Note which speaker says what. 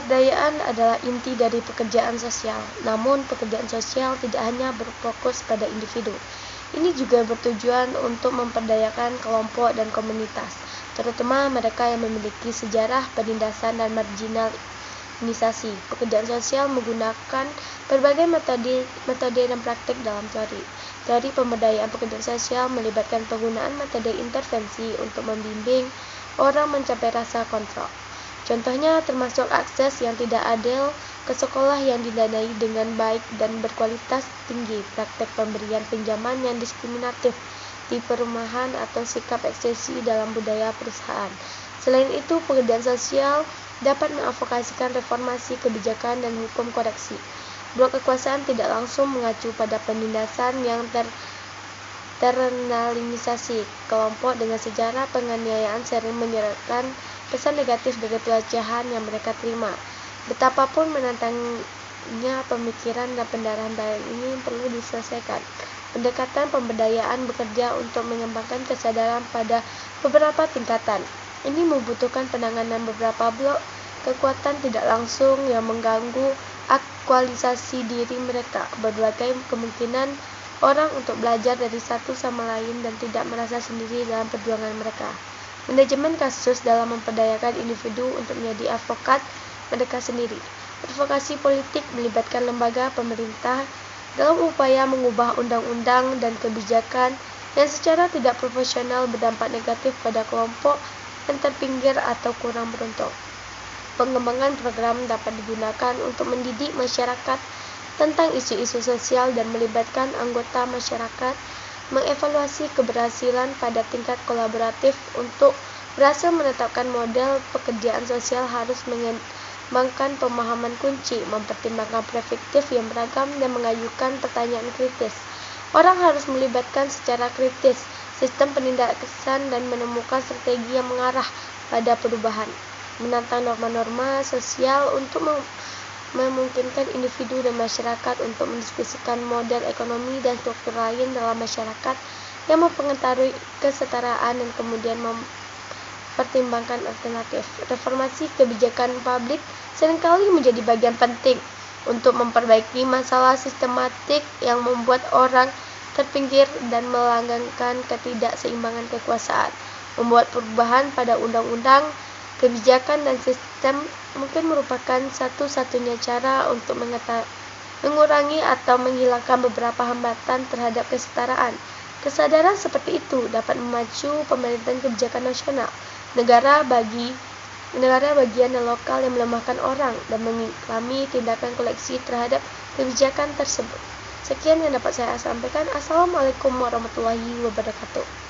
Speaker 1: Pemberdayaan adalah inti dari pekerjaan sosial. Namun, pekerjaan sosial tidak hanya berfokus pada individu. Ini juga bertujuan untuk memperdayakan kelompok dan komunitas, terutama mereka yang memiliki sejarah penindasan dan marginalisasi. Pekerjaan sosial menggunakan berbagai metode dan praktik dalam teori. Teori pemberdayaan pekerjaan sosial melibatkan penggunaan metode intervensi untuk membimbing orang mencapai rasa kontrol. Contohnya termasuk akses yang tidak adil ke sekolah yang didanai dengan baik dan berkualitas tinggi, praktek pemberian pinjaman yang diskriminatif di perumahan atau sikap eksekusi dalam budaya perusahaan. Selain itu, pekerjaan sosial dapat mengadvokasikan reformasi kebijakan dan hukum koreksi. Blok kekuasaan tidak langsung mengacu pada penindasan yang terinternalisasi. Kelompok dengan sejarah penganiayaan sering menyerahkan pesan negatif dari pelecehan yang mereka terima. Betapapun menantangnya, pemikiran dan pendarahan baik ini perlu diselesaikan. Pendekatan pemberdayaan bekerja untuk mengembangkan kesadaran pada beberapa tingkatan. Ini membutuhkan penanganan beberapa blok kekuatan tidak langsung yang mengganggu aktualisasi diri mereka. Berbagai kemungkinan orang untuk belajar dari satu sama lain dan tidak merasa sendiri dalam perjuangan mereka. Manajemen kasus dalam memperdayakan individu untuk menjadi advokat mereka sendiri. Advokasi politik melibatkan lembaga pemerintah dalam upaya mengubah undang-undang dan kebijakan yang secara tidak profesional berdampak negatif pada kelompok yang terpinggir atau kurang beruntung. Pengembangan program dapat digunakan untuk mendidik masyarakat tentang isu-isu sosial dan melibatkan anggota masyarakat mengevaluasi keberhasilan pada tingkat kolaboratif. Untuk berhasil menetapkan model pekerjaan sosial harus mengembangkan pemahaman kunci, mempertimbangkan perspektif yang beragam dan mengajukan pertanyaan kritis. Orang harus melibatkan secara kritis sistem penindasan dan menemukan strategi yang mengarah pada perubahan, menantang norma-norma sosial untuk memungkinkan individu dan masyarakat untuk mendiskusikan model ekonomi dan struktur lain dalam masyarakat yang mempengaruhi kesetaraan dan kemudian mempertimbangkan alternatif. Reformasi kebijakan publik seringkali menjadi bagian penting untuk memperbaiki masalah sistematik yang membuat orang terpinggir dan melanggengkan ketidakseimbangan kekuasaan. Membuat perubahan pada undang-undang, kebijakan dan sistem mungkin merupakan satu-satunya cara untuk mengurangi atau menghilangkan beberapa hambatan terhadap kesetaraan. Kesadaran seperti itu dapat memacu pemerintahan kebijakan nasional, negara bagian dan lokal yang melemahkan orang dan mengalami tindakan koleksi terhadap kebijakan tersebut. Sekian yang dapat saya sampaikan. Assalamualaikum warahmatullahi wabarakatuh.